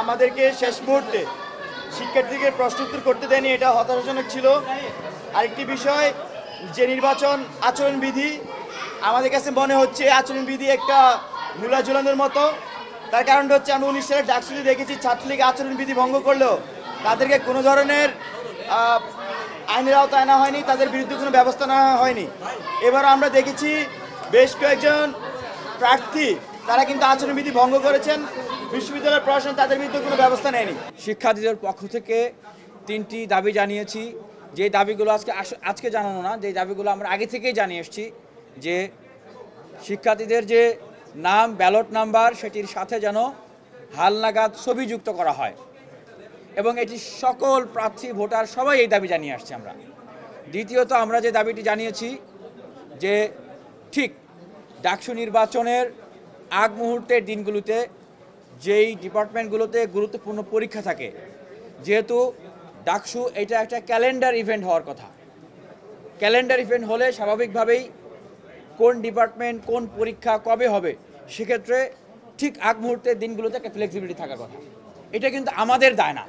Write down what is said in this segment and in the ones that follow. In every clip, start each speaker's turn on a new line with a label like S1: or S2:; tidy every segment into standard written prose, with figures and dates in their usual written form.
S1: আমাদেরকে শেষ মুহূর্তে শিক্ষার্থীকে প্রশ্ন উত্তর করতে দেয়নি, এটা হতাশাজনক ছিল। আরেকটি বিষয়, যে নির্বাচন আচরণবিধি, আমাদের কাছে মনে হচ্ছে আচরণবিধি একটা মূলা ঝুলানোর মতো। তার কারণটা হচ্ছে আমরা 19 সালের ডাকসুতে দেখেছি ছাত্রলীগ আচরণবিধি ভঙ্গ করলেও তাদেরকে কোনো ধরনের আইনের আওতায় আনা হয়নি, তাদের বিরুদ্ধে কোনো ব্যবস্থা নেওয়া হয়নি। এবার আমরা দেখেছি বেশ কয়েকজন প্রার্থী তারা কিন্তু আচরণবিধি ভঙ্গ করেছেন, বিশ্ববিদ্যালয়ের প্রশাসন তাদের বিরুদ্ধে কোনো ব্যবস্থা নেয়নি।
S2: শিক্ষার্থীদের পক্ষ থেকে 3টি দাবি জানিয়েছি, যে দাবিগুলো আজকে জানানো না, যে দাবিগুলো আমরা আগে থেকেই জানিয়ে এসেছি, যে শিক্ষার্থীদের যে নাম ব্যালট নাম্বার সেটির সাথে যেন হালনাগাদ ছবি যুক্ত করা হয়, এবং এটি সকল প্রার্থী ভোটার সবাই এই দাবি জানিয়ে আসছে আমরা। দ্বিতীয়ত, আমরা যে দাবিটি জানিয়েছি যে ঠিক ডাকসু নির্বাচনের আগ মুহূর্তের দিনগুলোতে যেই ডিপার্টমেন্টগুলোতে গুরুত্বপূর্ণ পরীক্ষা থাকে, যেহেতু ডাকসু এটা একটা ক্যালেন্ডার ইভেন্ট হওয়ার কথা, ক্যালেন্ডার ইভেন্ট হলে স্বাভাবিকভাবেই কোন ডিপার্টমেন্ট কোন পরীক্ষা কবে হবে সেক্ষেত্রে ঠিক আগ মুহূর্তের দিনগুলোতে একটা ফ্লেক্সিবিলিটি থাকার কথা। এটা কিন্তু আমাদের দায় না,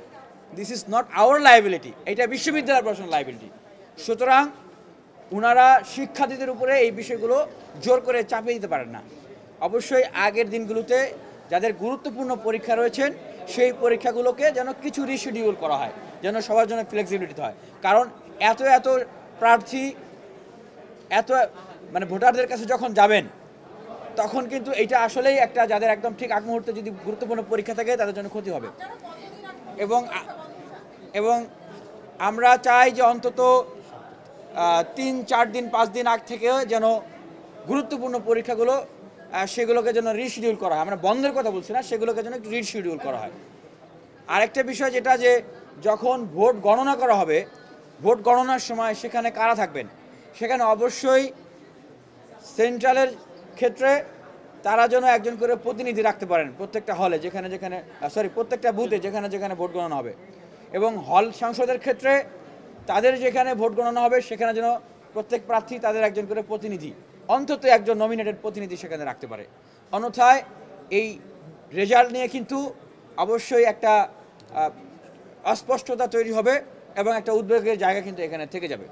S2: this is not our liability, এটা বিশ্ববিদ্যালয়ের প্রশাসনের লায়াবিলিটি। সুতরাং ওনারা শিক্ষার্থীদের উপরে এই বিষয়গুলো জোর করে চাপিয়ে দিতে পারেন না। অবশ্যই আগের দিনগুলোতে যাদের গুরুত্বপূর্ণ পরীক্ষা রয়েছেন সেই পরীক্ষাগুলোকে যেন কিছু রিশিডিউল করা হয়, যেন সবার জন্য ফ্লেক্সিবিলিটি হয়। কারণ এত প্রার্থী ভোটারদের কাছে যখন যাবেন তখন কিন্তু এটা আসলেই একটা, যাদের একদম ঠিক আগ মুহূর্তে যদি গুরুত্বপূর্ণ পরীক্ষা থাকে তাদের জন্য ক্ষতি হবে। এবং আমরা চাই যে অন্তত 3-4 দিন 5 দিন আগ থেকে যেন গুরুত্বপূর্ণ পরীক্ষাগুলো সেগুলোকে যেন রিশিডিউল করা হয়। আমরা বন্ধের কথা বলছি না, সেগুলোকে যেন একটু রিশিডিউল করা হয়। আরেকটা বিষয় যেটা, যে যখন ভোট গণনা করা হবে, ভোট গণনার সময় সেখানে কারা থাকবেন, সেখানে অবশ্যই সেন্ট্রালের ক্ষেত্রে তারা যেন একজন করে প্রতিনিধি রাখতে পারেন প্রত্যেকটা হলে, প্রত্যেকটা বুথে যেখানে ভোট গণনা হবে। এবং হল সংসদের ক্ষেত্রে তাদের যেখানে ভোট গণনা হবে সেখানে যেন প্রত্যেক প্রার্থী তাদের একজন করে প্রতিনিধি, অন্তত একজন নমিনেটেড প্রতিনিধি সেখানে রাখতে পারে। অন্যথায় এই রেজাল্ট নিয়ে কিন্তু অবশ্যই একটা অস্পষ্টতা তৈরি হবে এবং একটা উদ্বেগের জায়গা কিন্তু এখানে থেকে যাবে।